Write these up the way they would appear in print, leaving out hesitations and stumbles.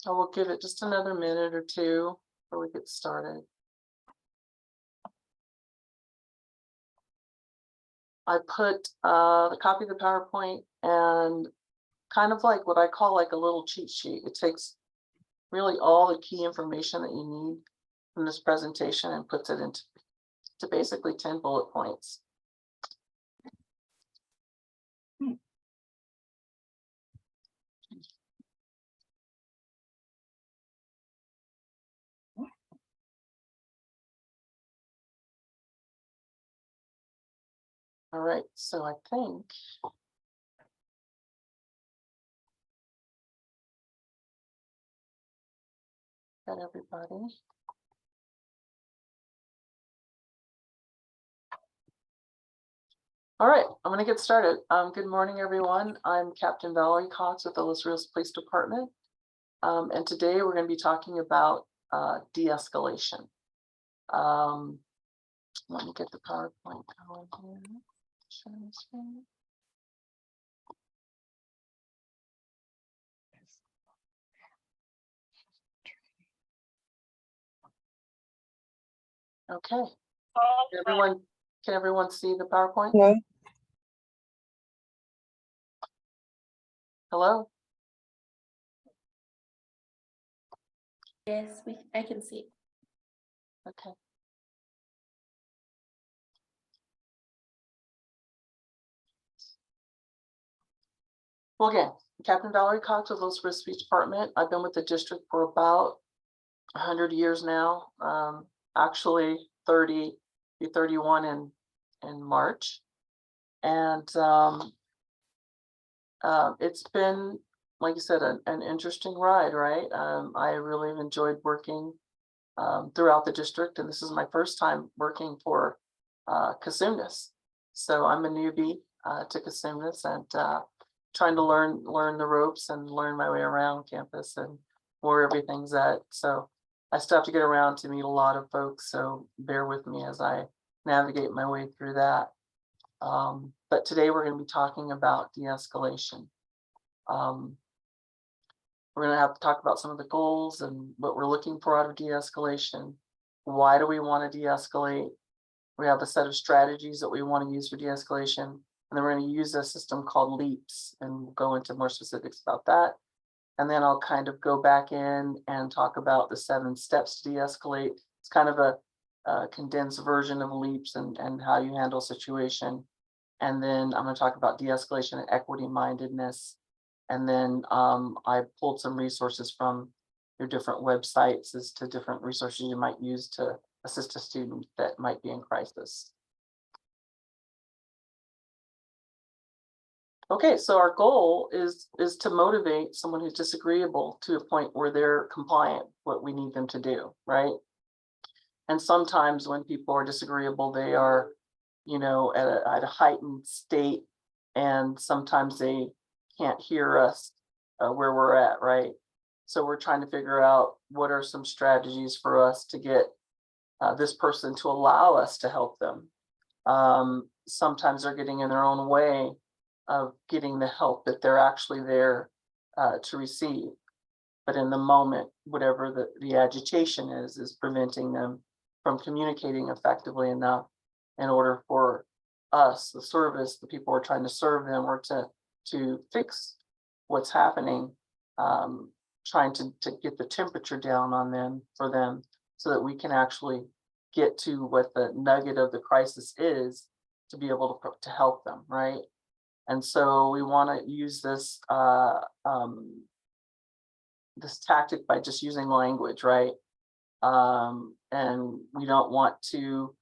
I will give it just another minute or two before we get started. I put the copy of the PowerPoint and kind of like what I call like a little cheat sheet. It takes really all the key information that you need from this presentation and puts it into basically 10 bullet points. All right, so I think got everybody. All right, I'm going to get started. Good morning, everyone. I'm Captain Valerie Cox with the Los Rios Police Department. And today we're going to be talking about de-escalation. Let me get the PowerPoint going here. Share my screen. Okay. Can everyone see the PowerPoint? Hello? Hello? Yes, I can see. Okay. Well, again, Captain Valerie Cox with Los Rios Police Department. I've been with the district for about 100 years now. Actually 30, 31 in March. And it's been, like you said, an interesting ride, right? I really enjoyed working throughout the district, and this is my first time working for Cosumnes. So I'm a newbie to Cosumnes and trying to learn the ropes and learn my way around campus and where everything's at. So I still have to get around to meet a lot of folks, so bear with me as I navigate my way through that. But today we're going to be talking about de-escalation. We're going to have to talk about some of the goals and what we're looking for out of de-escalation. Why do we want to de-escalate? We have a set of strategies that we want to use for de-escalation, and then we're going to use a system called LEAPS, and we'll go into more specifics about that. And then I'll kind of go back in and talk about the 7 steps to de-escalate. It's kind of a condensed version of LEAPS and how you handle a situation. And then I'm going to talk about de-escalation and equity mindedness. And then I pulled some resources from your different websites as to different resources you might use to assist a student that might be in crisis. Okay, so our goal is to motivate someone who's disagreeable to a point where they're compliant with what we need them to do, right? And sometimes when people are disagreeable, they are, you know, at a heightened state, and sometimes they can't hear us where we're at, right? So we're trying to figure out what are some strategies for us to get this person to allow us to help them. Sometimes they're getting in their own way of getting the help that they're actually there to receive. But in the moment, whatever the agitation is preventing them from communicating effectively enough in order for us, the service, the people we're trying to serve them, or to fix what's happening, trying to get the temperature down on them for them so that we can actually get to what the nugget of the crisis is to be able to help them, right? And so we want to use this this tactic by just using language, right? And we don't want to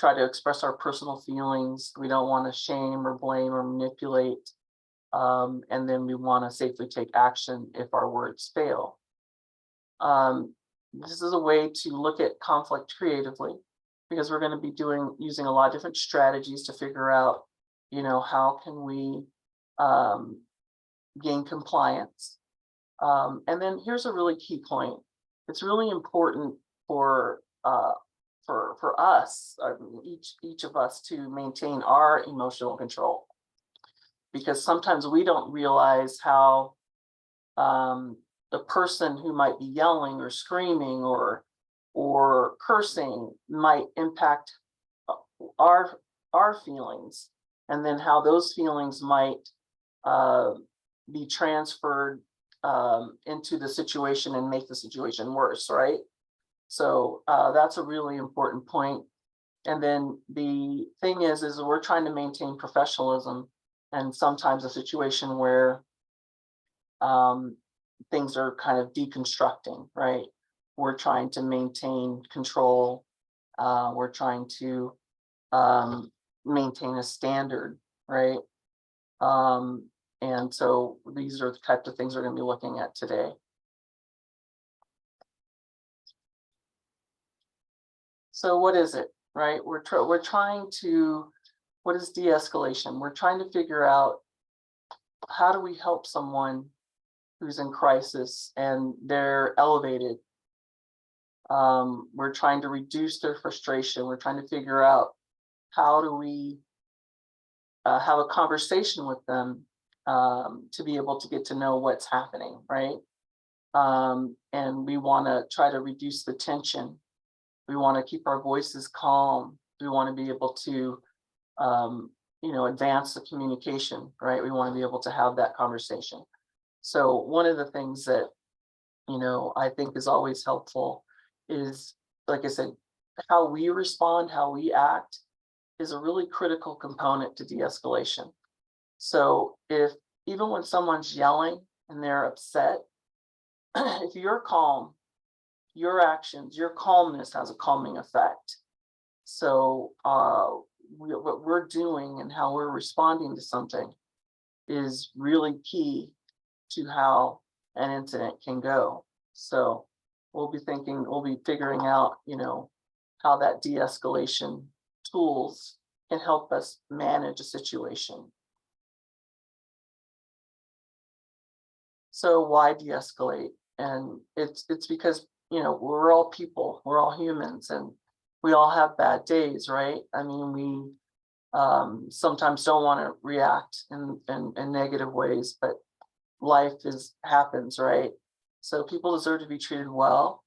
try to express our personal feelings. We don't want to shame or blame or manipulate. And then we want to safely take action if our words fail. This is a way to look at conflict creatively, because we're going to be using a lot of different strategies to figure out, you know, how can we gain compliance. And then here's a really key point. It's really important for us, each of us, to maintain our emotional control, because sometimes we don't realize how the person who might be yelling or screaming or cursing might impact our our feelings, and then how those feelings might uh, be transferred into the situation and make the situation worse, right? So that's a really important point. And then the thing is we're trying to maintain professionalism, and sometimes a situation where um, things are kind of deconstructing, right? We're trying to maintain control. We're trying to um, maintain a standard, right? Um, and so these are the types of things we're going to be looking at today. So what is it, right? We're trying to, what is de-escalation? We're trying to figure out, how do we help someone who's in crisis and they're elevated. We're trying to reduce their frustration. We're trying to figure out, how do we have a conversation with them to be able to get to know what's happening, right? And we want to try to reduce the tension. We want to keep our voices calm. We want to be able to, advance the communication, right? We want to be able to have that conversation. So one of the things that, I think is always helpful is, like I said, how we respond, how we act is a really critical component to de-escalation. So if, even when someone's yelling and they're upset, if you're calm, your actions, your calmness has a calming effect. So what we're doing and how we're responding to something is really key to how an incident can go. So we'll be figuring out, how that de-escalation tools can help us manage a situation. So why de-escalate? And it's because, we're all people, we're all humans, and we all have bad days, right? I mean, we sometimes don't want to react in negative ways, but life happens, right? So people deserve to be treated well.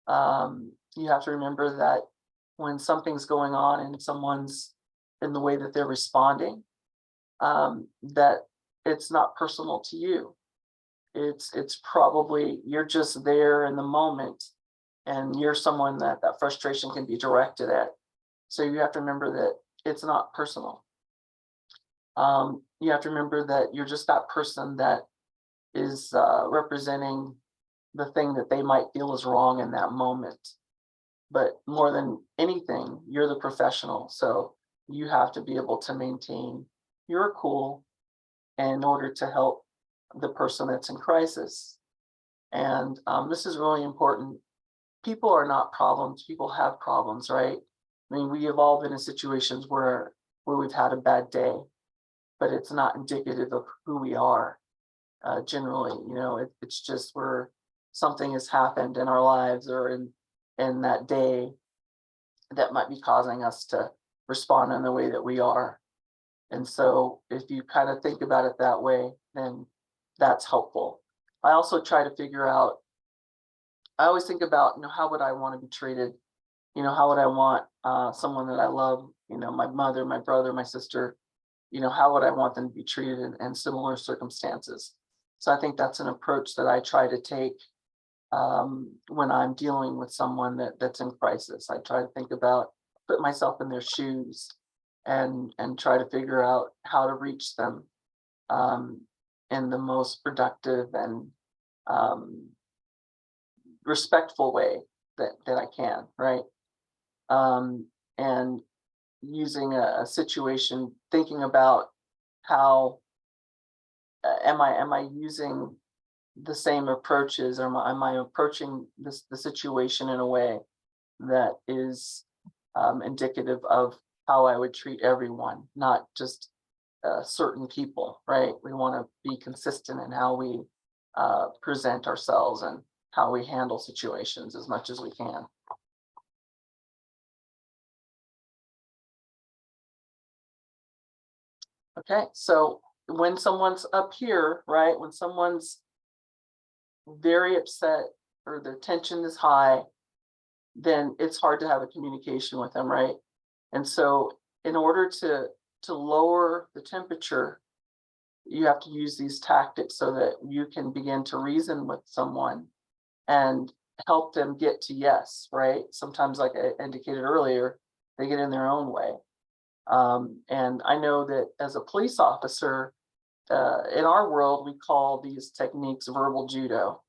You have to remember that when something's going on and someone's in the way that they're responding, that it's not personal to you. It's probably, you're just there in the moment, and you're someone that frustration can be directed at. So you have to remember that it's not personal. You have to remember that you're just that person that is representing the thing that they might feel is wrong in that moment. But more than anything, you're the professional. So you have to be able to maintain your cool in order to help the person that's in crisis. And this is really important. People are not problems. People have problems, right? I mean, we have all been in situations where we've had a bad day, but it's not indicative of who we are. Generally, it's just where something has happened in our lives or in that day that might be causing us to respond in the way that we are. And so if you kind of think about it that way, then that's helpful. I also try to figure out, I always think about, how would I want to be treated? How would I want someone that I love, my mother, my brother, my sister, how would I want them to be treated in similar circumstances? So I think that's an approach that I try to take when I'm dealing with someone that's in crisis. I try to think about, put myself in their shoes and try to figure out how to reach them in the most productive and respectful way that I can, right? And using a situation, thinking about how am I using the same approaches, or am I approaching the situation in a way that is indicative of how I would treat everyone, not just certain people, right? We want to be consistent in how we present ourselves and how we handle situations as much as we can. Okay, so when someone's up here, right, when someone's very upset or their tension is high, then it's hard to have a communication with them, right? And so in order to lower the temperature, you have to use these tactics so that you can begin to reason with someone and help them get to yes, right? Sometimes, like I indicated earlier, they get in their own way. And I know that as a police officer, in our world, we call these techniques verbal judo.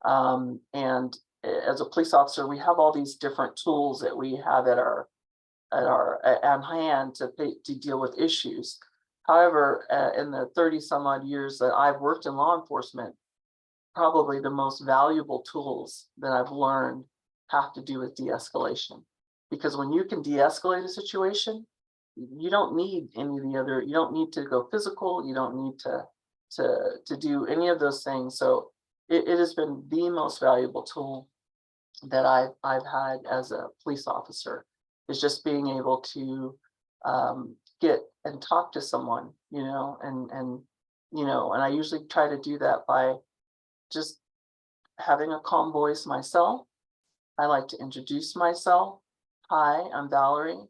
And as a police officer, we have all these different tools that we have at hand to deal with issues. However, in the 30 some odd years that I've worked in law enforcement, probably the most valuable tools that I've learned have to do with de-escalation. Because when you can de-escalate a situation, you don't need any of the other, you don't need to go physical, you don't need to do any of those things. So it has been the most valuable tool that I've had as a police officer, is just being able to get and talk to someone, and I usually try to do that by just having a calm voice myself. I like to introduce myself. Hi, I'm Valerie.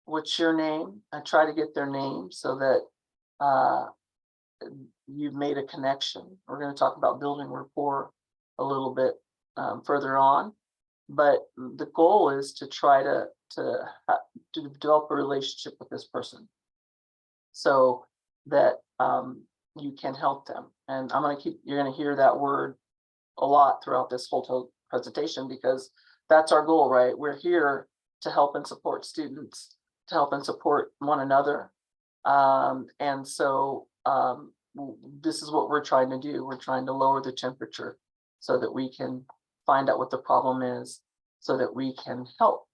What's your name? I try to get their name so that you've made a connection. We're going to talk about building rapport a little bit further on, but the goal is to try to develop a relationship with this person so that you can help them. And you're going to hear that word a lot throughout this whole presentation, because that's our goal, right? We're here to help and support students, to help and support one another. And so this is what we're trying to do. We're trying to lower the temperature so that we can find out what the problem is, so that we can help.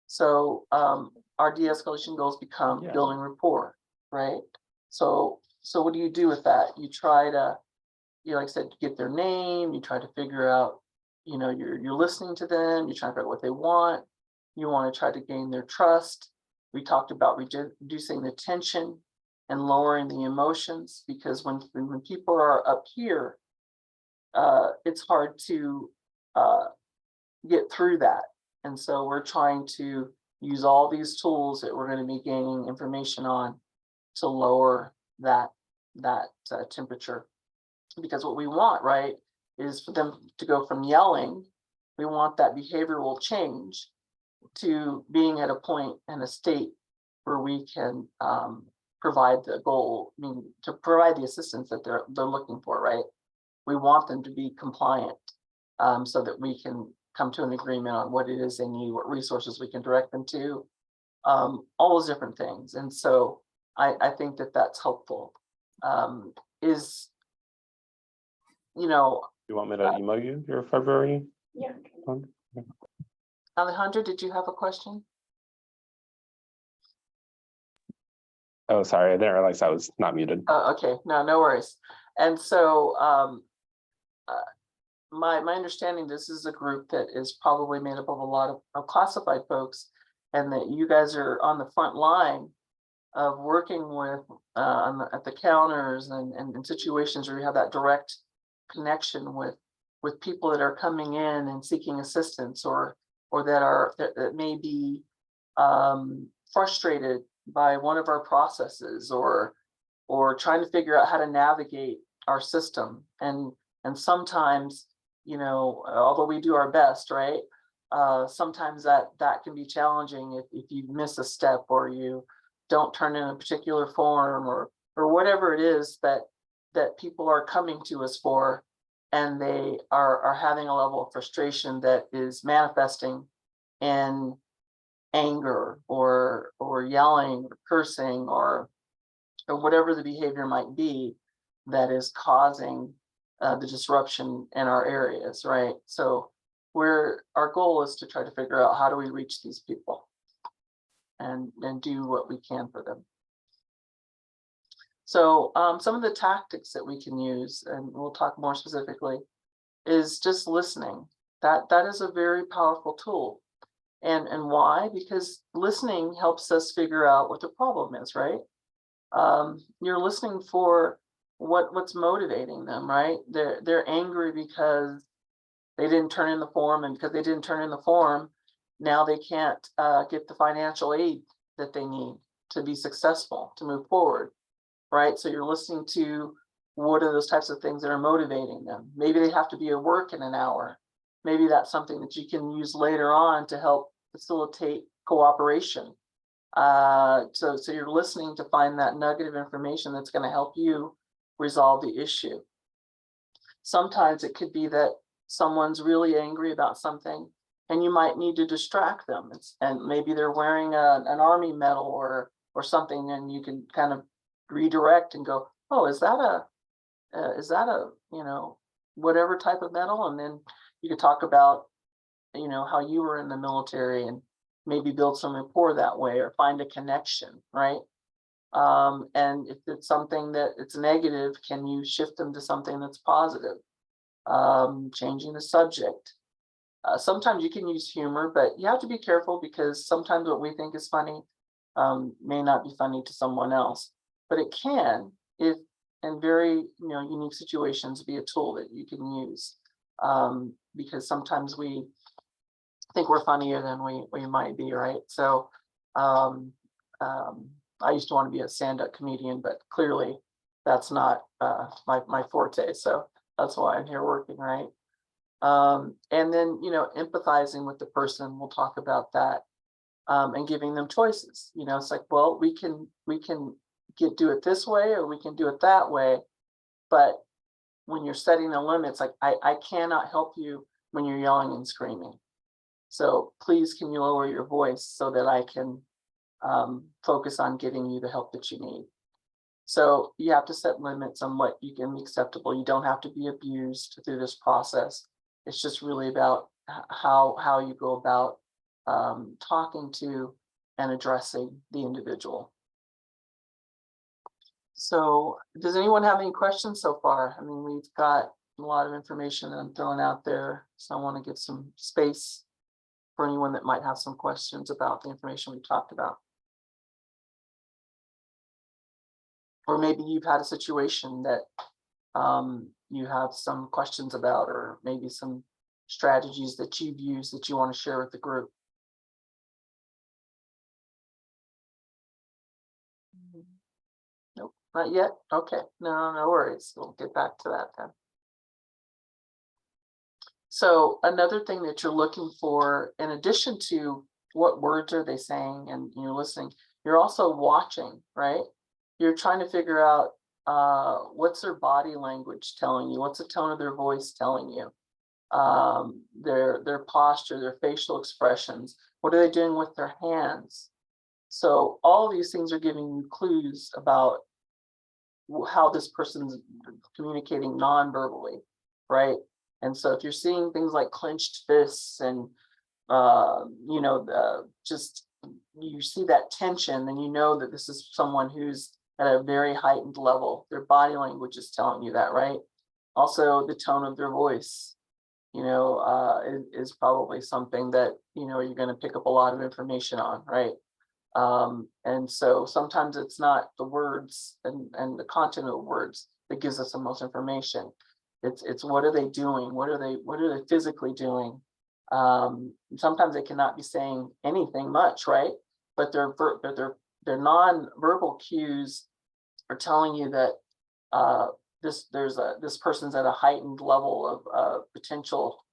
So our de-escalation goals become building rapport, right? So what do you do with that? You try to, like I said, get their name. You try to figure out, you're listening to them. You try to figure out what they want. You want to try to gain their trust. We talked about reducing the tension and lowering the emotions, because when people are up here, it's hard to get through that. And so we're trying to use all these tools that we're going to be gaining information on to lower that temperature. Because what we want, right, is for them to go from yelling. We want that behavioral change to being at a point and a state where we can provide the goal, to provide the assistance that they're looking for, right? We want them to be compliant so that we can come to an agreement on what it is they need, what resources we can direct them to, all those different things. And so I think that that's helpful. You want me to email you your February? Yeah. Alejandra, did you have a question? Oh, sorry, I didn't realize I was not muted. Okay, no worries. And so my understanding, this is a group that is probably made up of a lot of classified folks, and that you guys are on the front line of working with at the counters and in situations where you have that direct connection with people that are coming in and seeking assistance, or that may be frustrated by one of our processes, or trying to figure out how to navigate our system. And sometimes, although we do our best, right? Sometimes that can be challenging if you miss a step, or you don't turn in a particular form, or whatever it is that people are coming to us for, and they are having a level of frustration that is manifesting in anger, or yelling, or cursing, or whatever the behavior might be that is causing the disruption in our areas, right? So our goal is to try to figure out, how do we reach these people and do what we can for them. So some of the tactics that we can use, and we'll talk more specifically, is just listening. That is a very powerful tool. And why? Because listening helps us figure out what the problem is, right? You're listening for what's motivating them, right? They're angry because they didn't turn in the form, and because they didn't turn in the form, now they can't get the financial aid that they need to be successful, to move forward, right? So you're listening to what are those types of things that are motivating them. Maybe they have to be at work in an hour. Maybe that's something that you can use later on to help facilitate cooperation. So you're listening to find that nugget of information that's going to help you resolve the issue. Sometimes it could be that someone's really angry about something and you might need to distract them. And maybe they're wearing an army medal or something, and you can kind of redirect and go, oh, is that a whatever type of medal? And then you could talk about how you were in the military and maybe build some rapport that way, or find a connection, right? And if it's something that it's negative, can you shift them to something that's positive? Changing the subject. Sometimes you can use humor, but you have to be careful, because sometimes what we think is funny may not be funny to someone else. But it can, if in very unique situations, be a tool that you can use, because sometimes we think we're funnier than we might be, right? So I used to want to be a stand-up comedian, but clearly that's not my forte. So that's why I'm here working, right? And then empathizing with the person. We'll talk about that, and giving them choices. It's like, well, we can do it this way, or we can do it that way. But when you're setting the limits, like I cannot help you when you're yelling and screaming. So please, can you lower your voice so that I can focus on getting you the help that you need? So you have to set limits on what you can be acceptable. You don't have to be abused through this process. It's just really about how you go about talking to and addressing the individual. So does anyone have any questions so far? I mean, we've got a lot of information that I'm throwing out there, so I want to give some space for anyone that might have some questions about the information we talked about. Or maybe you've had a situation that you have some questions about, or maybe some strategies that you've used that you want to share with the group. Nope, not yet. Okay, no worries. We'll get back to that then. So another thing that you're looking for, in addition to what words are they saying and you're listening, you're also watching, right? You're trying to figure out what's their body language telling you, what's the tone of their voice telling you, their posture, their facial expressions, what are they doing with their hands? So all these things are giving you clues about how this person's communicating non-verbally, right? And so if you're seeing things like clenched fists and just you see that tension, then you know that this is someone who's at a very heightened level. Their body language is telling you that, right? Also, the tone of their voice, is probably something that you're going to pick up a lot of information on, right? And so sometimes it's not the words and the content of the words that gives us the most information. It's what are they doing? What are they physically doing? Sometimes they cannot be saying anything much, right? But their non-verbal cues are telling you that this person's at a heightened level of potential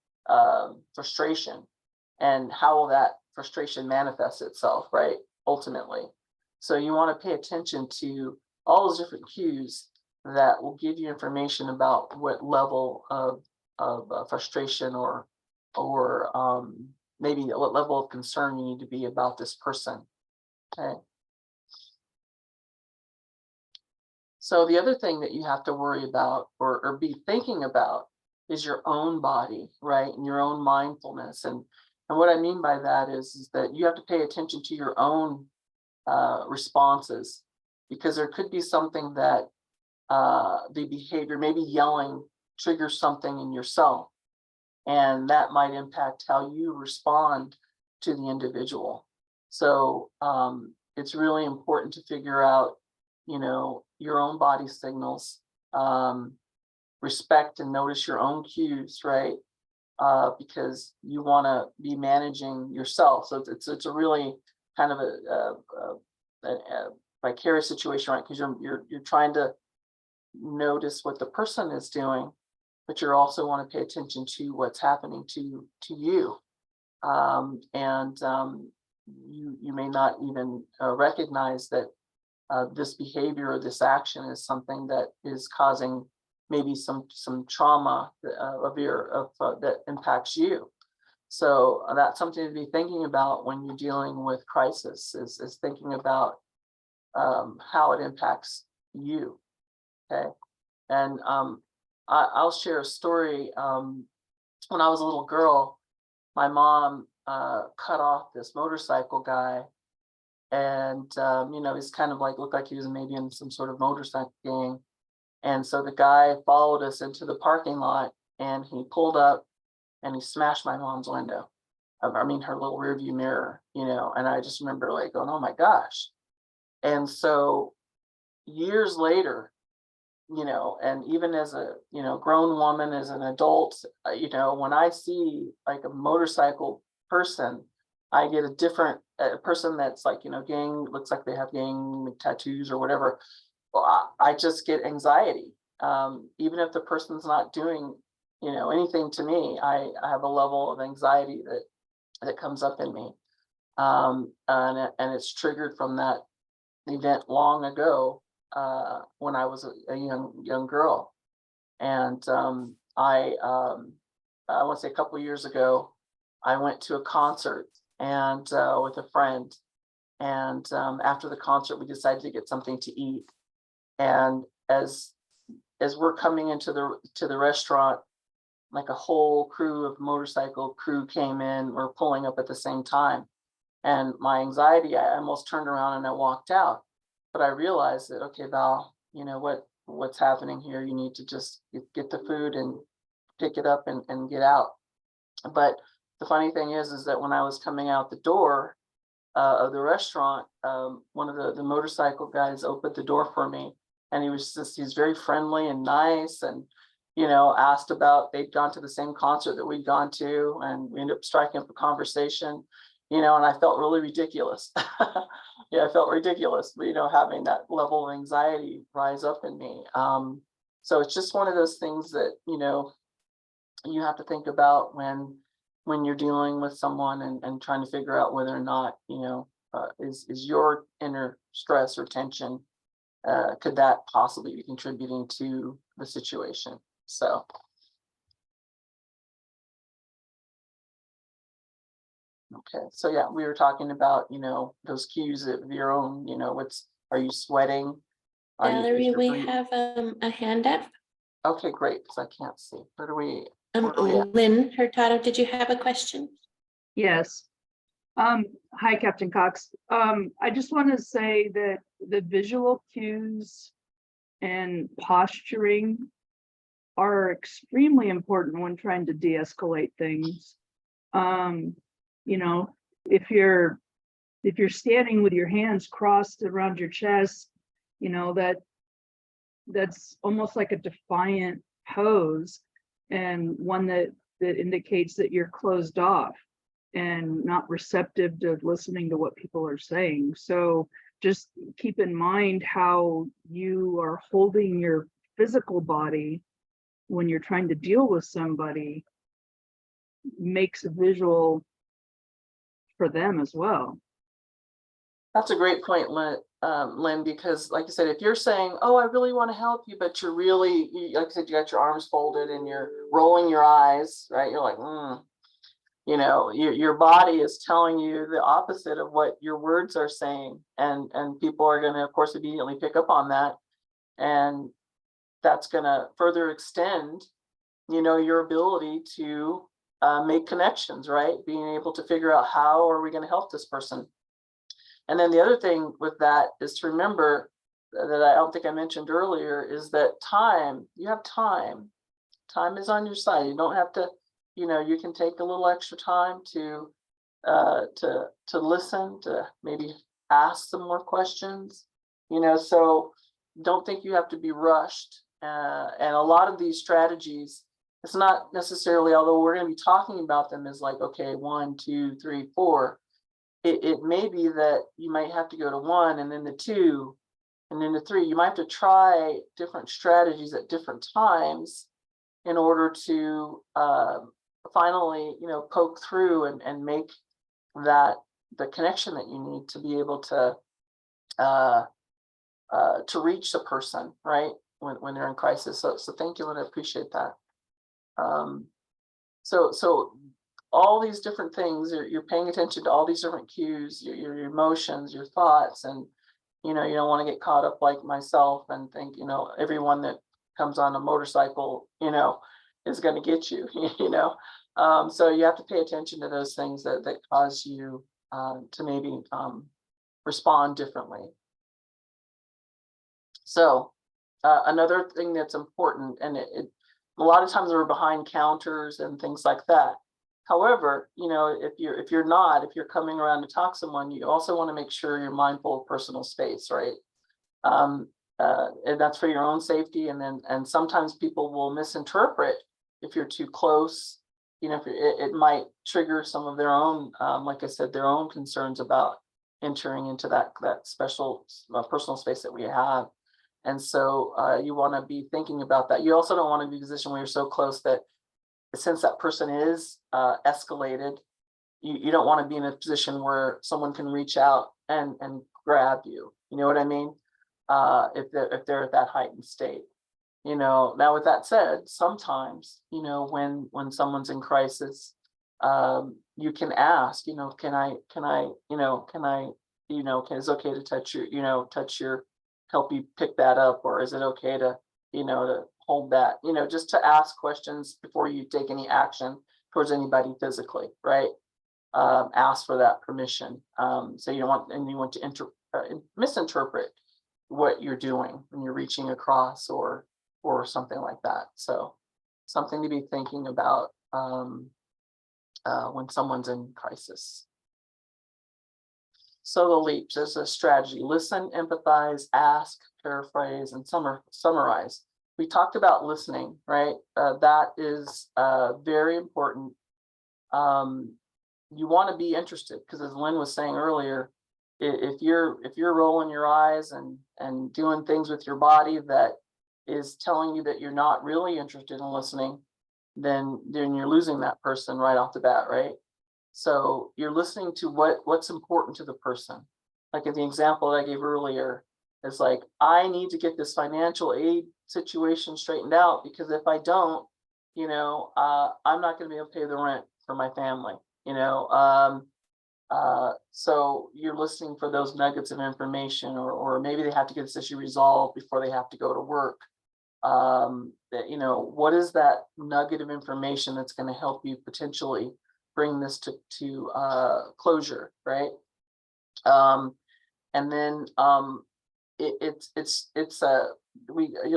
frustration, and how will that frustration manifest itself, right? Ultimately, so you want to pay attention to all those different cues that will give you information about what level of frustration or maybe what level of concern you need to be about this person. Okay. So the other thing that you have to worry about or be thinking about is your own body, right? And your own mindfulness. And what I mean by that is that you have to pay attention to your own responses, because there could be something that the behavior, maybe yelling, triggers something in yourself, and that might impact how you respond to the individual. So it's really important to figure out, your own body signals, respect and notice your own cues, right? Because you want to be managing yourself. So it's a really kind of a vicarious situation, right? Because you're trying to notice what the person is doing, but you also want to pay attention to what's happening to you. You may not even recognize that this behavior or this action is something that is causing maybe some trauma that impacts you. So that's something to be thinking about when you're dealing with crisis, is thinking about how it impacts you. Okay. And I'll share a story. When I was a little girl, my mom cut off this motorcycle guy, and he's kind of like, looked like he was maybe in some sort of motorcycle gang. And so the guy followed us into the parking lot, and he pulled up and he smashed my mom's window. I mean, her little rearview mirror, and I just remember like going, oh my gosh. And so years later, and even as a, grown woman, as an adult, when I see like a motorcycle person, I get a different person that's like, gang, looks like they have gang tattoos or whatever. Well, I just get anxiety. Even if the person's not doing, anything to me, I have a level of anxiety that comes up in me. And it's triggered from that event long ago, when I was a young girl. And I want to say a couple of years ago, I went to a concert and with a friend. And after the concert, we decided to get something to eat. And as we're coming into the restaurant, like a whole crew of motorcycle crew came in. We're pulling up at the same time, and my anxiety, I almost turned around and I walked out. But I realized that, okay, Val, what's happening here? You need to just get the food and pick it up and get out. But the funny thing is that when I was coming out the door of the restaurant, one of the motorcycle guys opened the door for me, and he's very friendly and nice, and asked about, they'd gone to the same concert that we'd gone to, and we ended up striking up a conversation, and I felt really ridiculous. Yeah, I felt ridiculous, having that level of anxiety rise up in me. So it's just one of those things that, you have to think about when you're dealing with someone and trying to figure out whether or not, is your inner stress or tension, could that possibly be contributing to the situation? So. Okay, so yeah, we were talking about, those cues of your own, are you sweating? Valerie, we have a hand up. Okay, great, because I can't see. Where are we at? Lynn Hurtado, did you have a question? Yes. Hi, Captain Cox. I just want to say that the visual cues and posturing are extremely important when trying to de-escalate things. If you're standing with your hands crossed around your chest, that's almost like a defiant pose, and one that indicates that you're closed off and not receptive to listening to what people are saying. So just keep in mind how you are holding your physical body when you're trying to deal with somebody makes a visual for them as well. That's a great point, Lynn, because like I said, if you're saying, oh, I really want to help you, but you're really, like I said, you got your arms folded and you're rolling your eyes, right? You're like, your body is telling you the opposite of what your words are saying. And people are going to, of course, immediately pick up on that. And that's going to further extend, your ability to make connections, right? Being able to figure out how are we going to help this person. And then the other thing with that is to remember that I don't think I mentioned earlier is that you have time. Time is on your side. You don't have to, you can take a little extra time to listen, to maybe ask some more questions, so don't think you have to be rushed And a lot of these strategies, it's not necessarily, although we're going to be talking about them as like, okay, 1, 2, 3, 4. It may be that you might have to go to 1 and then the 2 and then the 3. You might have to try different strategies at different times in order to finally, poke through and make that the connection that you need to be able to reach the person, right, when they're in crisis. So thank you, and I appreciate that. So all these different things, you're paying attention to all these different cues, your emotions, your thoughts, and you don't want to get caught up like myself and think everyone that comes on a motorcycle is going to get you. So you have to pay attention to those things that cause you to maybe respond differently. So another thing that's important, and a lot of times we're behind counters and things like that. However, if you're coming around to talk to someone, you also want to make sure you're mindful of personal space, right? And that's for your own safety. And sometimes people will misinterpret if you're too close. It might trigger some of their own, like I said, their own concerns about entering into that special personal space that we have. And so you want to be thinking about that. You also don't want to be in a position where you're so close that since that person is escalated, you don't want to be in a position where someone can reach out and grab you. You know what I mean? If they're at that heightened state. Now with that said, sometimes, when someone's in crisis, you can ask, is it okay to touch your, help you pick that up, or is it okay to, to hold that, just to ask questions before you take any action towards anybody physically, right? Ask for that permission. So you want to misinterpret what you're doing when you're reaching across or something like that. So something to be thinking about when someone's in crisis. So the leaps is a strategy: listen, empathize, ask, paraphrase, and summarize. We talked about listening, right? That is very important. You want to be interested, because as Lynn was saying earlier, if you're rolling your eyes and doing things with your body that is telling you that you're not really interested in listening, then you're losing that person right off the bat, right? So you're listening to what's important to the person. Like in the example that I gave earlier, it's like, I need to get this financial aid situation straightened out, because if I don't, I'm not going to be able to pay the rent for my family. So you're listening for those nuggets of information, or maybe they have to get this issue resolved before they have to go to work. What is that nugget of information that's going to help you potentially bring this to closure, right? And then you'll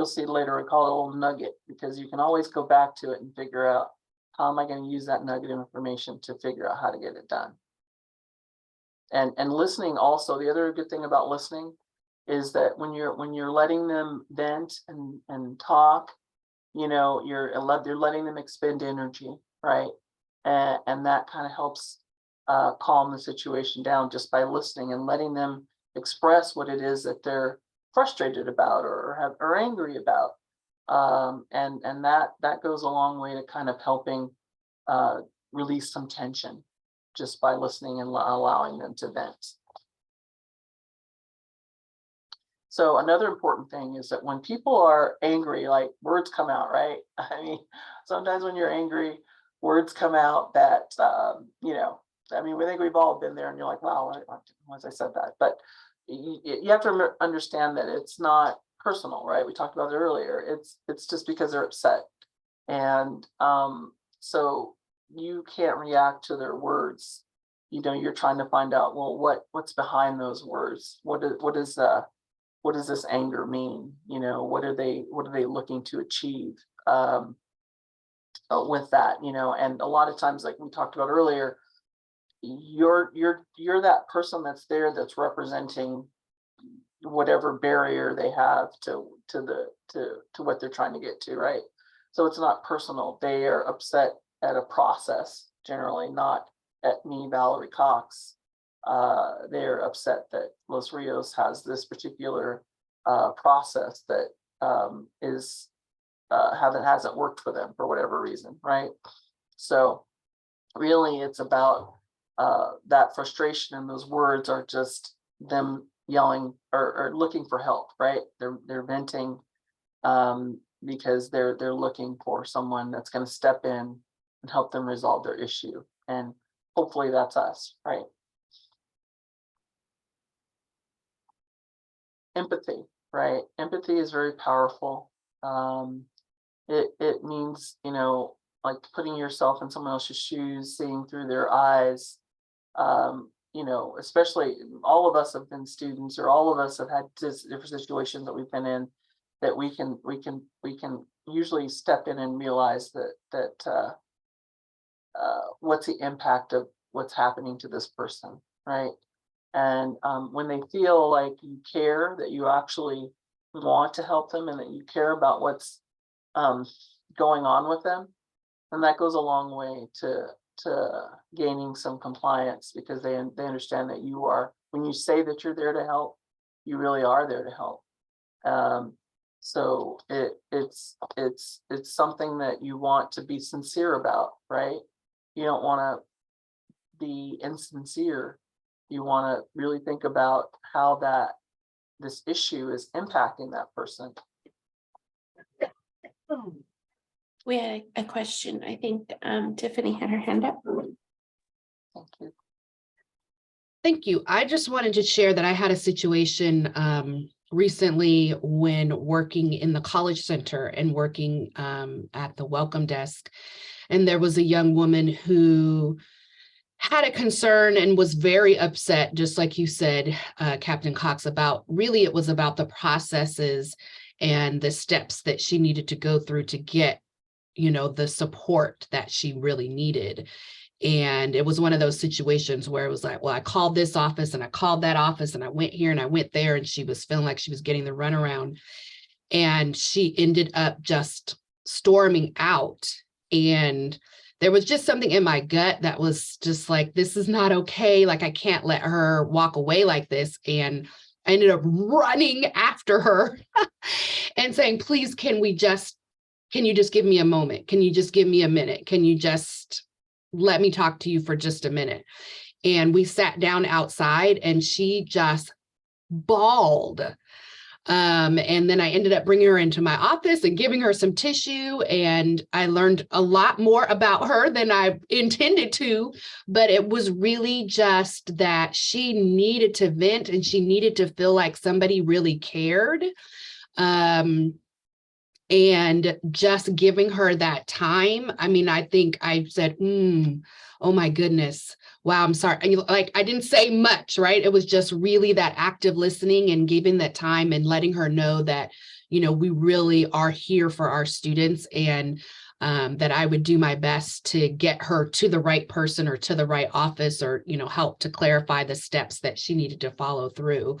see later, we call it a little nugget, because you can always go back to it and figure out, how am I going to use that nugget of information to figure out how to get it done. And listening also, the other good thing about listening is that when you're letting them vent and talk, you're letting them expend energy, right? And that kind of helps calm the situation down, just by listening and letting them express what it is that they're frustrated about or angry about. And that goes a long way to kind of helping release some tension, just by listening and allowing them to vent. So another important thing is that when people are angry, like, words come out, right? I mean, sometimes when you're angry, words come out that, we think we've all been there, and you're like, wow, once I said that. But you have to understand that it's not personal, right? We talked about it earlier. It's just because they're upset. And so you can't react to their words. You're trying to find out, well, what's behind those words? What does this anger mean? What are they looking to achieve with that? And a lot of times, like we talked about earlier, you're that person that's there, that's representing whatever barrier they have to what they're trying to get to, right? So it's not personal. They are upset at a process, generally, not at me, Valerie Cox. They're upset that Los Rios has this particular process that hasn't worked for them for whatever reason, right? So really, it's about that frustration, and those words are just them yelling or looking for help, right? They're venting because they're looking for someone that's going to step in and help them resolve their issue, and hopefully that's us, right? Empathy, right? Empathy is very powerful. It means, like putting yourself in someone else's shoes, seeing through their eyes. Especially all of us have been students, or all of us have had different situations that we've been in, that we can usually step in and realize that what's the impact of what's happening to this person, right? And when they feel like you care, that you actually want to help them, and that you care about what's going on with them, and that goes a long way to gaining some compliance, because they understand that you are, when you say that you're there to help, you really are there to help. So it's something that you want to be sincere about, right? You don't want to be insincere. You want to really think about how this issue is impacting that person. We had a question. I think Tiffany had her hand up. Thank you. Thank you. I just wanted to share that I had a situation recently when working in the college center and working at the welcome desk. And there was a young woman who had a concern and was very upset, just like you said, Captain Cox, it was about the processes and the steps that she needed to go through to get, the support that she really needed. And it was one of those situations where it was like, well, I called this office and I called that office and I went here and I went there, and she was feeling like she was getting the runaround, and she ended up just storming out. And there was just something in my gut that was just like, this is not okay. Like, I can't let her walk away like this. And I ended up running after her and saying, please, can you just give me a moment? Can you just give me a minute? Can you just let me talk to you for just a minute? And we sat down outside and she just bawled. And then I ended up bringing her into my office and giving her some tissue. And I learned a lot more about her than I intended to, but it was really just that she needed to vent and she needed to feel like somebody really cared. And just giving her that time. I mean, I think I said, oh my goodness, wow, I'm sorry. Like, I didn't say much, right? It was just really that active listening and giving that time and letting her know that, we really are here for our students, and that I would do my best to get her to the right person or to the right office, or, help to clarify the steps that she needed to follow through.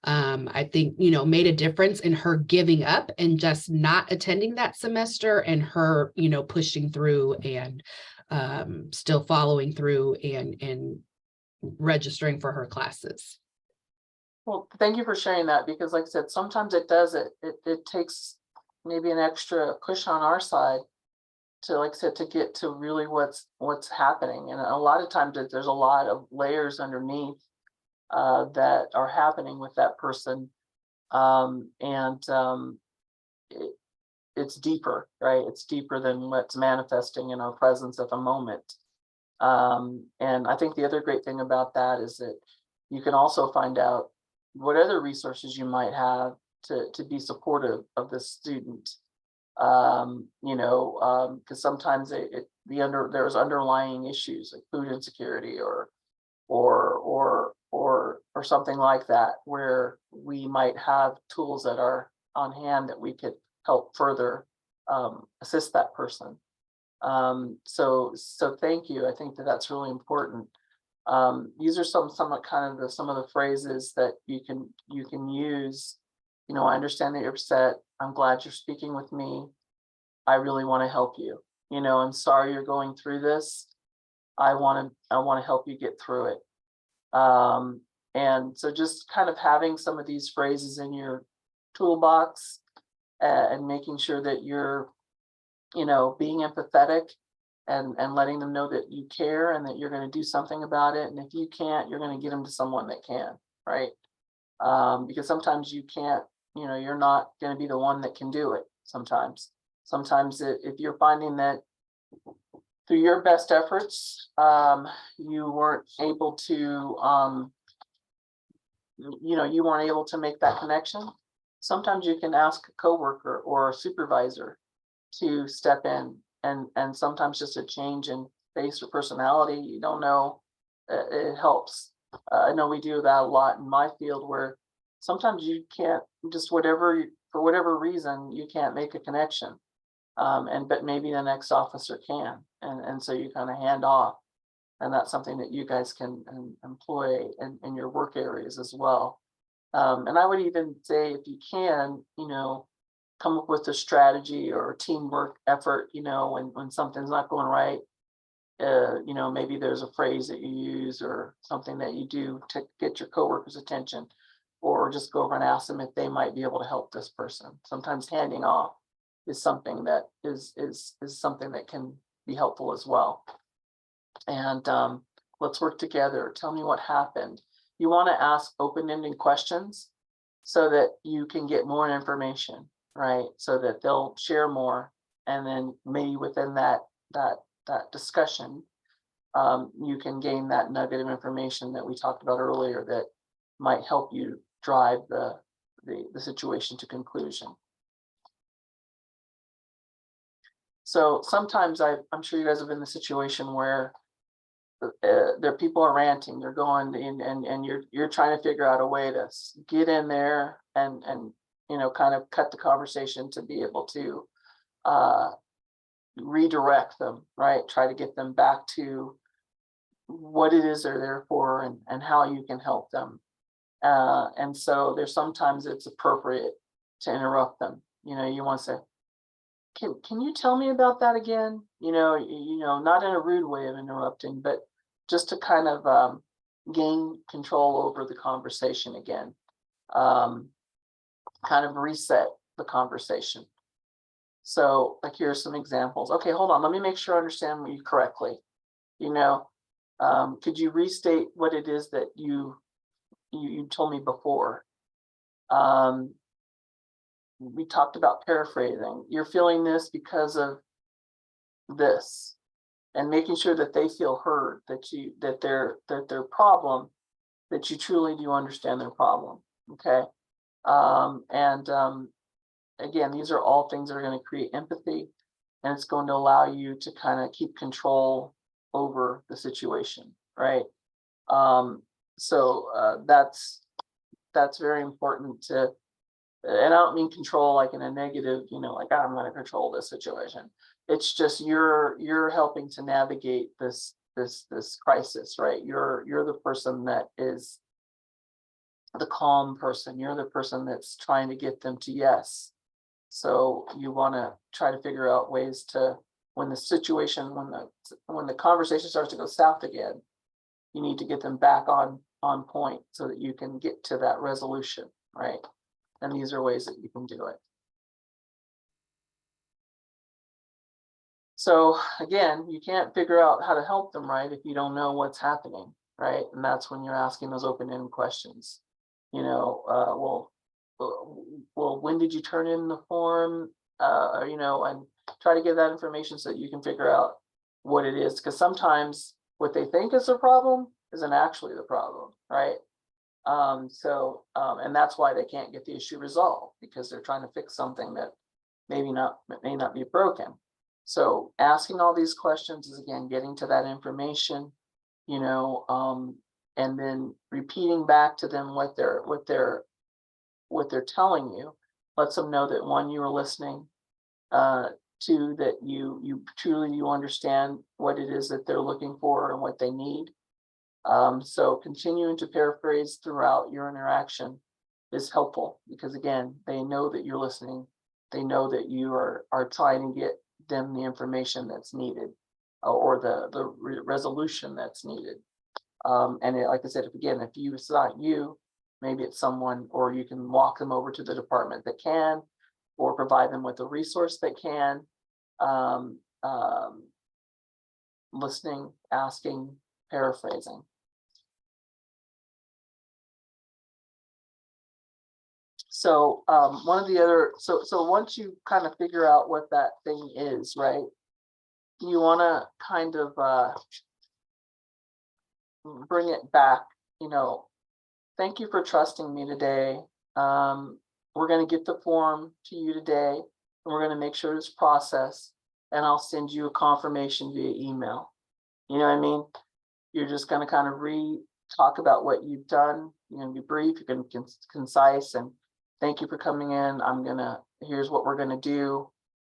I think, made a difference in her giving up and just not attending that semester, and her, pushing through and still following through and registering for her classes. Well, thank you for sharing that, because like I said, sometimes it takes maybe an extra push on our side to, like I said, to get to really what's happening. And a lot of times there's a lot of layers underneath that are happening with that person. It's deeper, right? It's deeper than what's manifesting in our presence at the moment. And I think the other great thing about that is that you can also find out what other resources you might have to be supportive of the student. Because sometimes there's underlying issues like food insecurity or something like that, where we might have tools that are on hand that we could help further assist that person. So thank you. I think that's really important. These are some kind of some of the phrases that you can use. You know, I understand that you're upset. I'm glad you're speaking with me. I really want to help you. You know, I'm sorry you're going through this. I want to help you get through it. And so just kind of having some of these phrases in your toolbox, and making sure that you're, you know, being empathetic, and letting them know that you care and that you're going to do something about it. And if you can't, you're going to get them to someone that can, right? Because sometimes you can't, you know, you're not going to be the one that can do it. Sometimes if you're finding that through your best efforts, you weren't able to, you know, you weren't able to make that connection. Sometimes you can ask a coworker or a supervisor to step in, and sometimes just a change in face or personality, you don't know, it helps. I know we do that a lot in my field, where sometimes you can't, just for whatever reason, you can't make a connection. But maybe the next officer can, and so you kind of hand off, and that's something that you guys can employ in your work areas as well. And I would even say, if you can, you know, come up with a strategy or a teamwork effort, you know, when something's not going right. You know, maybe there's a phrase that you use or something that you do to get your coworkers' attention, or just go over and ask them if they might be able to help this person. Sometimes handing off is something that is something that can be helpful as well. And let's work together. Tell me what happened. You want to ask open-ended questions so that you can get more information, right? So that they'll share more, and then maybe within that discussion, you can gain that nugget of information that we talked about earlier that might help you drive the situation to conclusion. So sometimes I'm sure you guys have been in the situation where there people are ranting, they're going in, and you're trying to figure out a way to get in there and you know, kind of cut the conversation to be able to redirect them, right? Try to get them back to what it is they're there for, and how you can help them. And so there's sometimes it's appropriate to interrupt them. You know, you want to say, can you tell me about that again? You know, not in a rude way of interrupting, but just to kind of gain control over the conversation again. Kind of reset the conversation. So, like, here's some examples. Okay, hold on, let me make sure I understand you correctly. You know, could you restate what it is that you told me before? We talked about paraphrasing. You're feeling this because of this, and making sure that they feel heard, that their problem, that you truly do understand their problem. Okay. Again, these are all things that are going to create empathy, and it's going to allow you to kind of keep control over the situation, right? So that's very important to, and I don't mean control like in a negative, you know, like I'm going to control this situation. It's just you're helping to navigate this crisis, right? You're the person that is the calm person. You're the person that's trying to get them to yes. So you want to try to figure out ways to, when the situation, when the conversation starts to go south again, you need to get them back on point so that you can get to that resolution, right? And these are ways that you can do it. So again, you can't figure out how to help them, right, if you don't know what's happening, right? And that's when you're asking those open-ended questions. You know, well, when did you turn in the form? You know, and try to get that information so that you can figure out what it is, because sometimes what they think is a problem isn't actually the problem, right? And that's why they can't get the issue resolved, because they're trying to fix something that may not be broken. So asking all these questions is, again, getting to that information, you know, and then repeating back to them what they're telling you. Lets them know that, one, you are listening, two, that you truly understand what it is that they're looking for and what they need. So continuing to paraphrase throughout your interaction is helpful because again, they know that you're listening. They know that you are trying to get them the information that's needed or the resolution that's needed. Like I said, if it's not you, maybe it's someone, or you can walk them over to the department that can, or provide them with a resource that can. Um, Listening, asking, paraphrasing. So one of the other, so once you kind of figure out what that thing is, right? You want to kind of bring it back, thank you for trusting me today. We're going to get the form to you today, and we're going to make sure it's processed, and I'll send you a confirmation via email. You know what I mean? You're just going to kind of talk about what you've done. You're going to be brief, you're going to be concise, and thank you for coming in. Here's what we're going to do,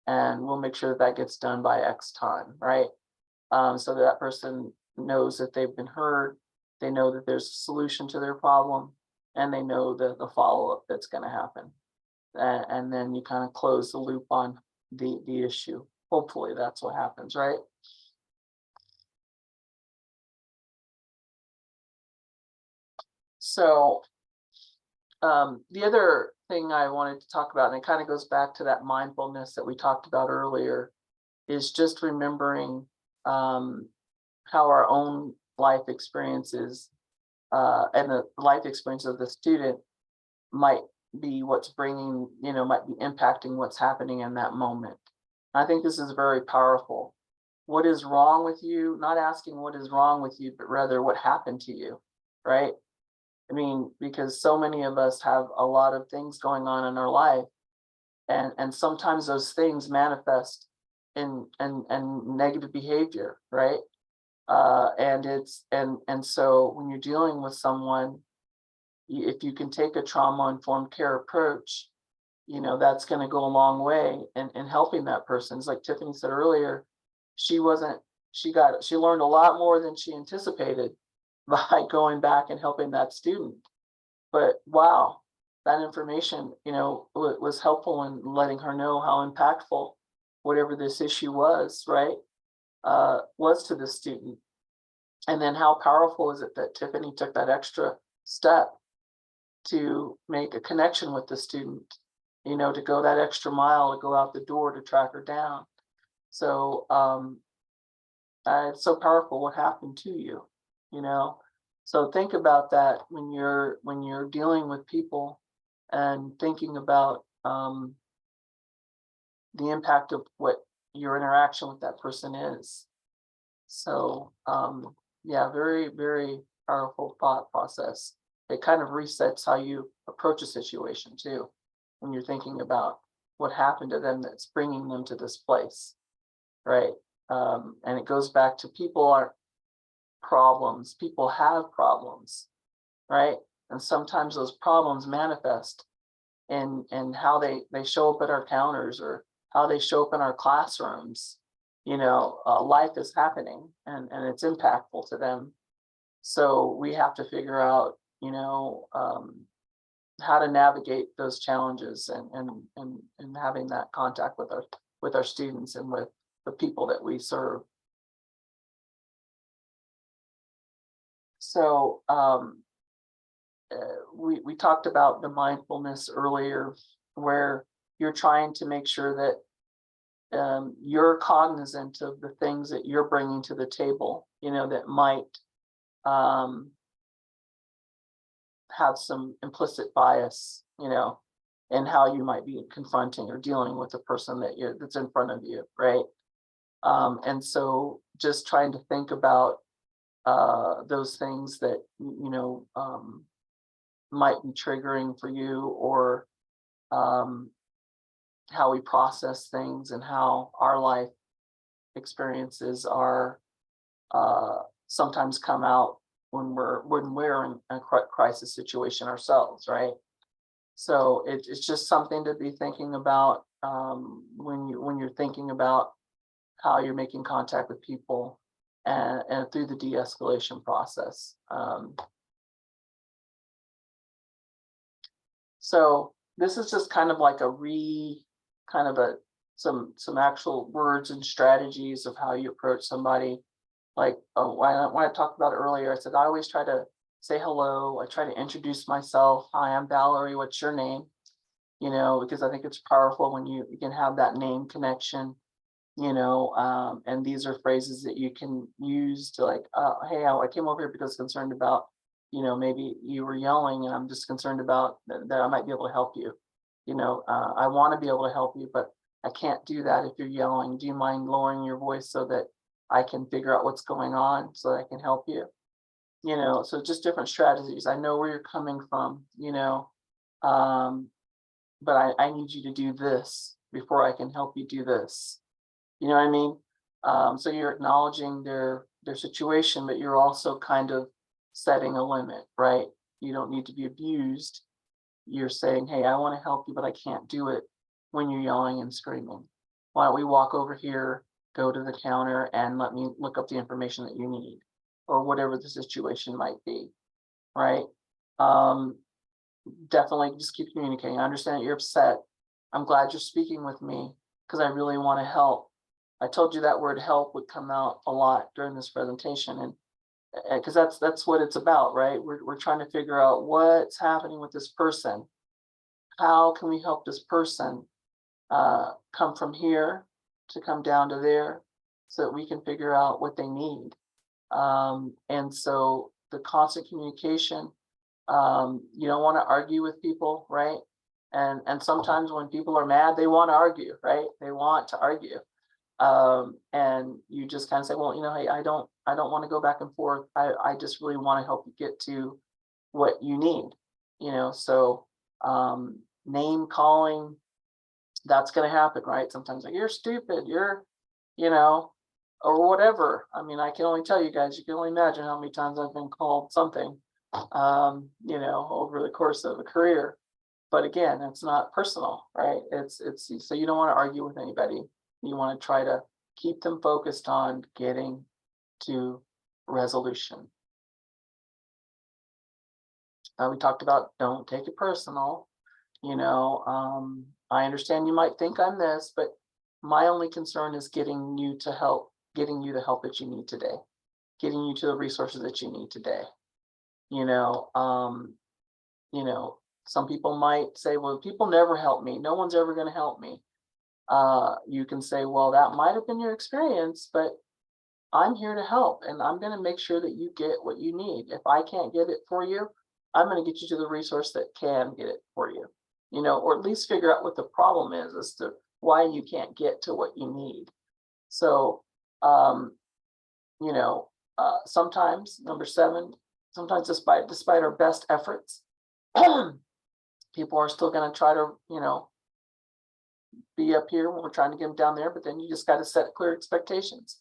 and we'll make sure that gets done by X time, right? So that person knows that they've been heard, they know that there's a solution to their problem, and they know the follow-up that's going to happen. And then you kind of close the loop on the issue. Hopefully that's what happens, right? So the other thing I wanted to talk about, and it kind of goes back to that mindfulness that we talked about earlier, is just remembering how our own life experiences and the life experience of the student might be what's bringing, might be impacting what's happening in that moment. I think this is very powerful. What is wrong with you? Not asking what is wrong with you, but rather what happened to you, right? I mean, because so many of us have a lot of things going on in our life, and sometimes those things manifest in negative behavior, right? And so when you're dealing with someone, if you can take a trauma-informed care approach, that's going to go a long way in helping that person. It's like Tiffany said earlier, she learned a lot more than she anticipated by going back and helping that student. But wow, that information, was helpful in letting her know how impactful whatever this issue was, right, was to the student. And then how powerful is it that Tiffany took that extra step to make a connection with the student, to go that extra mile, to go out the door to track her down. So it's so powerful what happened to you, So think about that when you're dealing with people and thinking about the impact of what your interaction with that person is. So yeah, very, very powerful thought process. It kind of resets how you approach a situation too, when you're thinking about what happened to them that's bringing them to this place, right? And it goes back to people have problems, right? And sometimes those problems manifest in how they show up at our counters or how they show up in our classrooms. Life is happening and it's impactful to them. So we have to figure out, how to navigate those challenges and having that contact with our students and with the people that we serve. So we talked about the mindfulness earlier, where you're trying to make sure that you're cognizant of the things that you're bringing to the table, that might have some implicit bias, in how you might be confronting or dealing with the person that's in front of you, right? And so just trying to think about those things that might be triggering for you, or how we process things and how our life experiences are sometimes come out when we're in a crisis situation ourselves, right? So it's just something to be thinking about when you're thinking about how you're making contact with people, and through the de-escalation process. So this is just kind of like some actual words and strategies of how you approach somebody. Like when I talked about earlier, I said I always try to say hello. I try to introduce myself. Hi, I'm Valerie. What's your name? You know, because I think it's powerful when you can have that name connection. You know, and these are phrases that you can use to like, hey, I came over here because I'm concerned about, you know, maybe you were yelling and I'm just concerned about that I might be able to help you. You know, I want to be able to help you, but I can't do that if you're yelling. Do you mind lowering your voice so that I can figure out what's going on so that I can help you? You know, so just different strategies. I know where you're coming from, you know, but I need you to do this before I can help you do this. You know what I mean? So you're acknowledging their situation, but you're also kind of setting a limit, right? You don't need to be abused. You're saying, hey, I want to help you, but I can't do it when you're yelling and screaming. Why don't we walk over here, go to the counter, and let me look up the information that you need, or whatever the situation might be, right? Definitely just keep communicating. I understand that you're upset. I'm glad you're speaking with me because I really want to help. I told you that word help would come out a lot during this presentation, and because that's what it's about, right? We're trying to figure out what's happening with this person. How can we help this person come from here to come down to there so that we can figure out what they need. And so the constant communication, you don't want to argue with people, right? And sometimes when people are mad, they want to argue, right? They want to argue. And you just kind of say, well, you know, hey, I don't want to go back and forth. I just really want to help you get to what you need, you know. So name calling, that's going to happen, right? Sometimes like, you're stupid, you're, you know, or whatever. I mean, I can only tell you guys, you can only imagine how many times I've been called something, you know, over the course of a career. But again, it's not personal, right? It's so you don't want to argue with anybody. You want to try to keep them focused on getting to resolution. We talked about don't take it personal. You know, I understand you might think I'm this, but my only concern is getting you the help that you need today, getting you to the resources that you need today. You know, some people might say, well, people never help me. No one's ever going to help me. You can say, well, that might have been your experience, but I'm here to help, and I'm going to make sure that you get what you need. If I can't get it for you, I'm going to get you to the resource that can get it for you, you know, or at least figure out what the problem is as to why you can't get to what you need. So, you know, sometimes, number 7, sometimes despite our best efforts, people are still going to try to, you know, be up here when we're trying to get them down there, but then you just got to set clear expectations.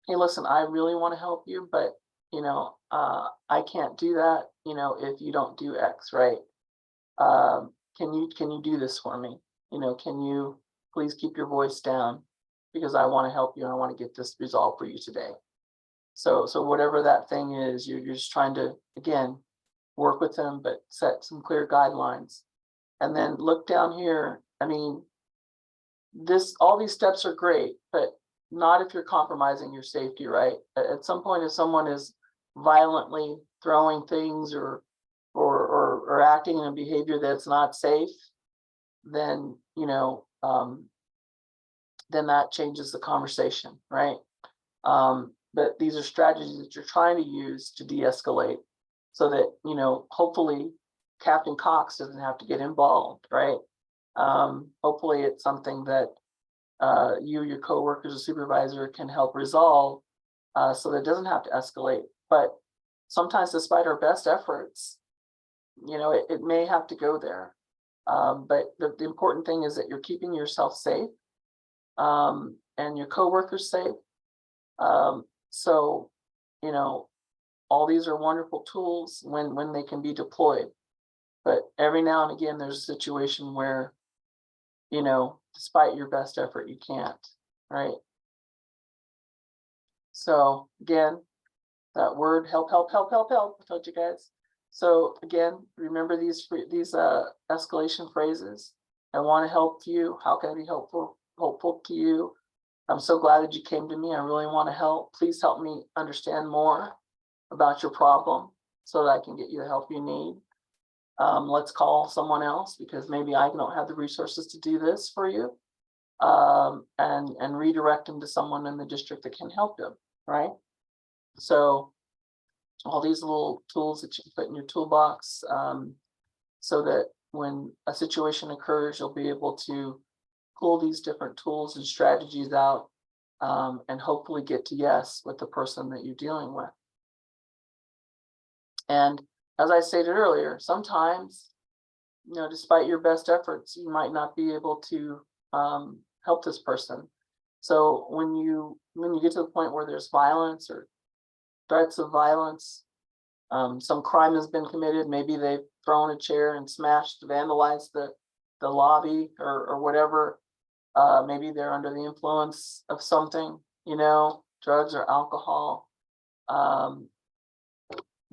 Hey, listen, I really want to help you, but you know, I can't do that, you know, if you don't do X, right? Can you do this for me? You know, can you please keep your voice down, because I want to help you and I want to get this resolved for you today. So whatever that thing is, you're just trying to, again, work with them, but set some clear guidelines. And then look down here. I mean, all these steps are great, but not if you're compromising your safety, right? At some point, if someone is violently throwing things or acting in a behavior that's not safe, then, you know, then that changes the conversation, right? But these are strategies that you're trying to use to de-escalate so that, you know, hopefully Captain Cox doesn't have to get involved, right? Hopefully it's something that you, your coworkers, or supervisor can help resolve so that it doesn't have to escalate. But sometimes, despite our best efforts, you know, it may have to go there. But the important thing is that you're keeping yourself safe and your coworkers safe. So, you know, all these are wonderful tools when they can be deployed. But every now and again, there's a situation where, you know, despite your best effort, you can't, right? So again, that word help, help, help, help, help, I told you guys. So again, remember these escalation phrases. I want to help you. How can I be helpful to you? I'm so glad that you came to me. I really want to help. Please help me understand more about your problem so that I can get you the help you need. Let's call someone else because maybe I don't have the resources to do this for you. And redirect them to someone in the district that can help them, right? So all these little tools that you can put in your toolbox, so that when a situation occurs, you'll be able to pull these different tools and strategies out, and hopefully get to yes with the person that you're dealing with. And as I stated earlier, sometimes, despite your best efforts, you might not be able to help this person. So when you get to the point where there's violence or threats of violence, some crime has been committed, maybe they've thrown a chair and smashed, vandalized the lobby or whatever. Maybe they're under the influence of something, drugs or alcohol.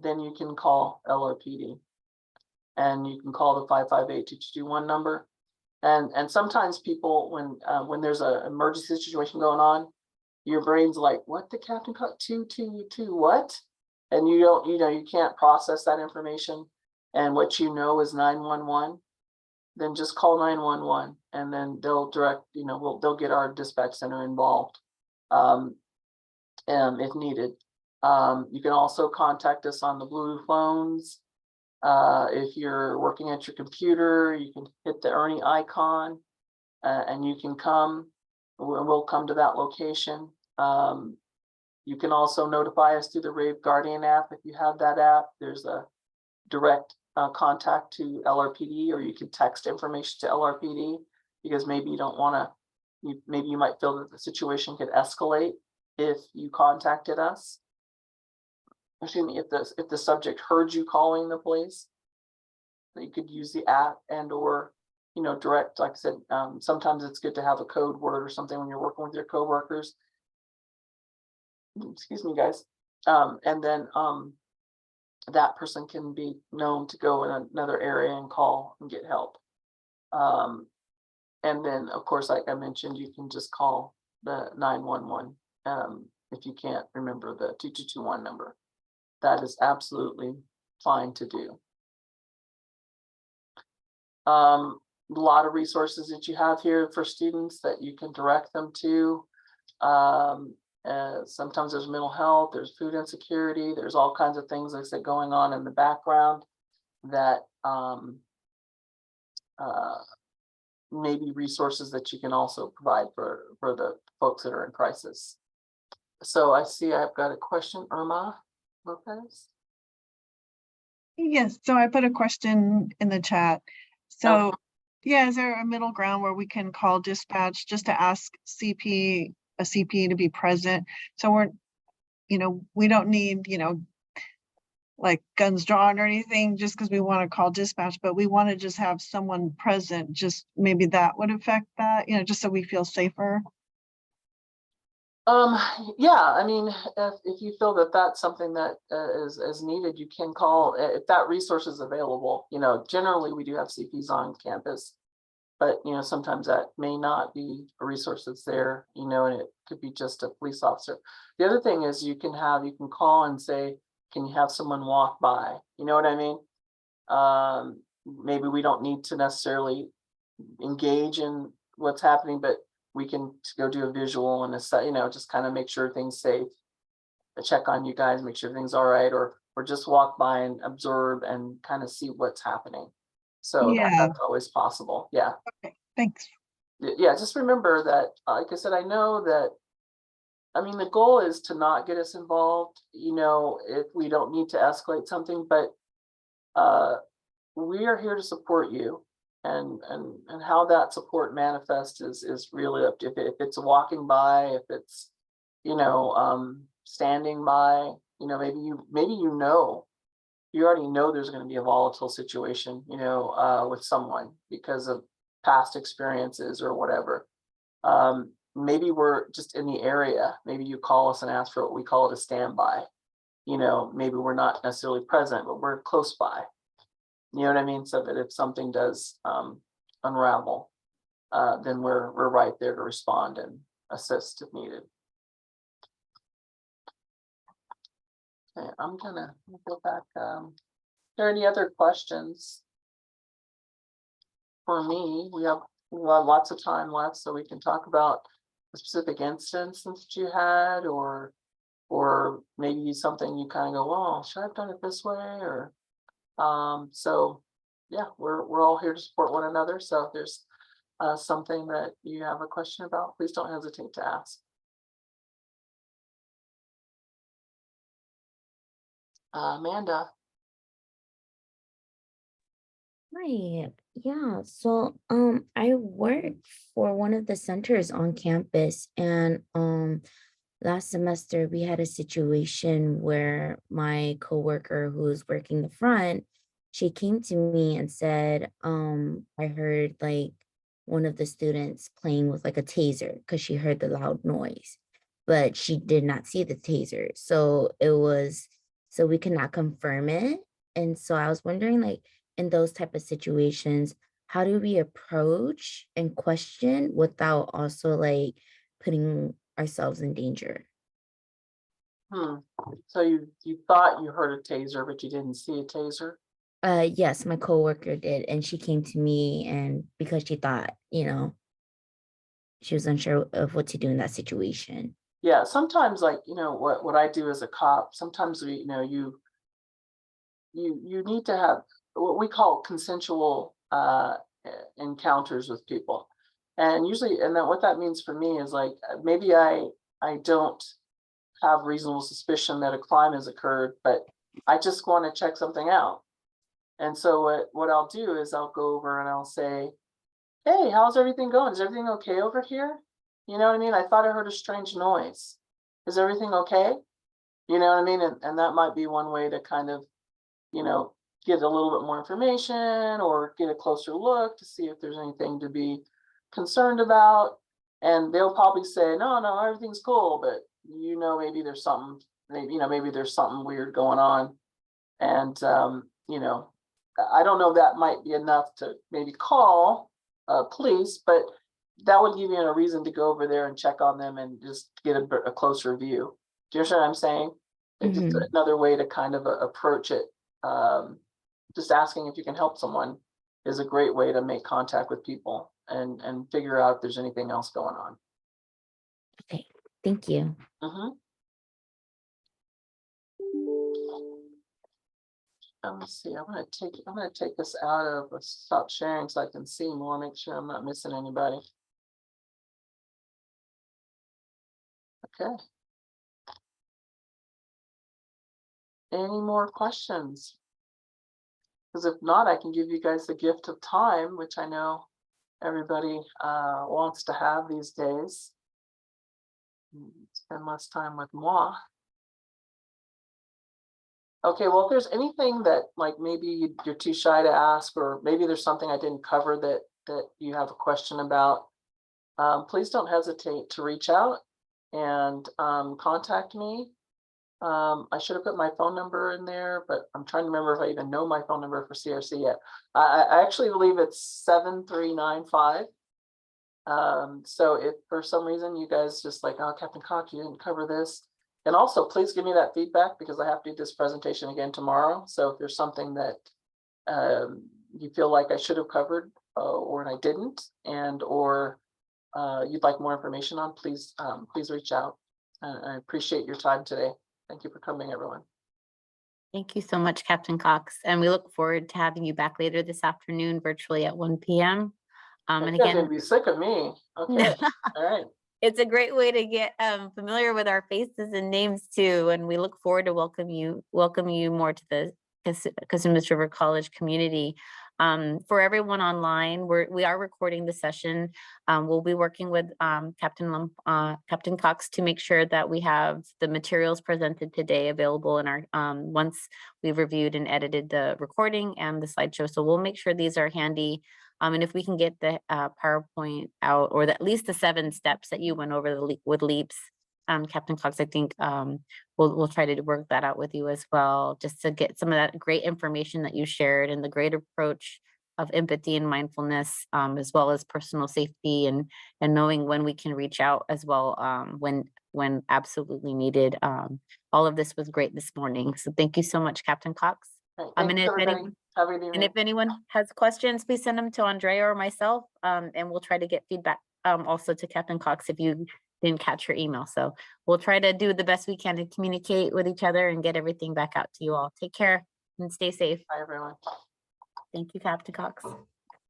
Then you can call LRPD and you can call the 558-2221 number. And sometimes people, when there's an emergency situation going on, your brain's like, what the captain caught 222 what? And you don't, you can't process that information. And what you know is 911. Then just call 911 and then they'll direct, they'll get our dispatch center involved if needed. You can also contact us on the blue phones. If you're working at your computer, you can hit the Ernie icon and you can come. We'll come to that location. You can also notify us through the Rave Guardian app. If you have that app, there's a direct contact to LRPD, or you can text information to LRPD because maybe you don't want to, maybe you might feel that the situation could escalate if you contacted us. Excuse me, if the subject heard you calling the police, you could use the app and or direct, like I said, sometimes it's good to have a code word or something when you're working with your coworkers. Excuse me, guys. And then that person can be known to go in another area and call and get help. And then, of course, like I mentioned, you can just call the 911 if you can't remember the 2221 number. That is absolutely fine to do. A lot of resources that you have here for students that you can direct them to. Sometimes there's mental health, there's food insecurity, there's all kinds of things like I said going on in the background that maybe resources that you can also provide for the folks that are in crisis. So I see I've got a question, Irma Lopez. Yes, so I put a question in the chat. So yeah, is there a middle ground where we can call dispatch just to ask a CP to be present? So we're, we don't need, like guns drawn or anything just because we want to call dispatch, but we want to just have someone present. Just maybe that would affect that, just so we feel safer. Yeah, I mean, if you feel that that's something that is needed, you can call if that resource is available. Generally we do have CPs on campus, but sometimes that may not be a resource that's there, and it could be just a police officer. The other thing is you can call and say, can you have someone walk by? You know what I mean? Maybe we don't need to necessarily engage in what's happening, but we can go do a visual and just kind of make sure things safe, check on you guys, make sure everything's all right, or just walk by and observe and kind of see what's happening. So Yeah. that's always possible. Yeah. Okay, thanks. Yeah, just remember that, like I said, I know that, I mean, the goal is to not get us involved, if we don't need to escalate something, but we are here to support you. And how that support manifests is really up to if it's walking by, if it's standing by, maybe you already know there's going to be a volatile situation with someone because of past experiences or whatever. maybe we're just in the area. Maybe you call us and ask for what we call it a standby. You know, maybe we're not necessarily present, but we're close by. You know what I mean? So that if something does unravel, then we're right there to respond and assist if needed. Okay, I'm gonna go back. Are there any other questions for me? We have lots of time left, so we can talk about a specific instance that you had, or maybe something you kind of go, oh, should I have done it this way? Or so yeah, we're all here to support one another. So if there's something that you have a question about, please don't hesitate to ask. Amanda. Hi, yeah, so I work for one of the centers on campus, and last semester we had a situation where my coworker who was working the front, she came to me and said, I heard like one of the students playing with like a taser because she heard the loud noise, but she did not see the taser. So we could not confirm it. And so I was wondering, like, in those type of situations, how do we approach and question without also like putting ourselves in danger? So you thought you heard a taser, but you didn't see a taser? Yes, my coworker did, and she came to me, and because she thought, she was unsure of what to do in that situation. Yeah, sometimes, like, what I do as a cop, sometimes we, you need to have what we call consensual encounters with people. And usually, and then what that means for me is like, maybe I don't have reasonable suspicion that a crime has occurred, but I just want to check something out. And so what I'll do is I'll go over and I'll say, hey, how's everything going? Is everything okay over here? You know what I mean? I thought I heard a strange noise. Is everything okay? You know what I mean? And that might be one way to kind of, get a little bit more information or get a closer look to see if there's anything to be concerned about. And they'll probably say, no, everything's cool, but maybe there's something, maybe there's something weird going on. And I don't know, that might be enough to maybe call police, but that would give you a reason to go over there and check on them and just get a closer view. Do you understand what I'm saying? It's just another way to kind of approach it. Just asking if you can help someone is a great way to make contact with people and figure out if there's anything else going on. Okay, thank you. Let me see. I'm gonna take this out of stop sharing so I can see more. Make sure I'm not missing anybody. Okay. Any more questions? Because if not, I can give you guys the gift of time, which I know everybody wants to have these days. Spend less time with moi. Okay, well, if there's anything that like maybe you're too shy to ask, or maybe there's something I didn't cover that you have a question about, please don't hesitate to reach out and contact me. I should have put my phone number in there, but I'm trying to remember if I even know my phone number for CRC yet. I actually believe it's 7395. So if for some reason you guys just like, oh, Captain Cox, you didn't cover this. And also, please give me that feedback because I have to do this presentation again tomorrow. So if there's something that you feel like I should have covered or I didn't, and or you'd like more information on, please reach out. I appreciate your time today. Thank you for coming, everyone. Thank you so much, Captain Cox. And we look forward to having you back later this afternoon virtually at 1 p.m. And You guys are again, gonna be sick of me. Okay, all right. it's a great way to get familiar with our faces and names too. And we look forward to welcome you more to the Cosumnes River College community. For everyone online, we are recording the session. We'll be working with Captain Cox to make sure that we have the materials presented today available in our once we've reviewed and edited the recording and the slideshow. So we'll make sure these are handy And if we can get the PowerPoint out, or at least the 7 steps that you went over with LEAPS, Captain Cox, I think we'll try to work that out with you as well, just to get some of that great information that you shared and the great approach of empathy and mindfulness, as well as personal safety and knowing when we can reach out as well, when absolutely needed. All of this was great this morning. So thank you so much, Captain Cox. Right, And thanks, if everybody. anyone, Have a good and evening. if anyone has questions, please send them to Andrea or myself, and we'll try to get feedback also to Captain Cox if you didn't catch her email. So we'll try to do the best we can to communicate with each other and get everything back out to you all. Take care and stay safe. Bye, everyone. Thank you, Captain Cox.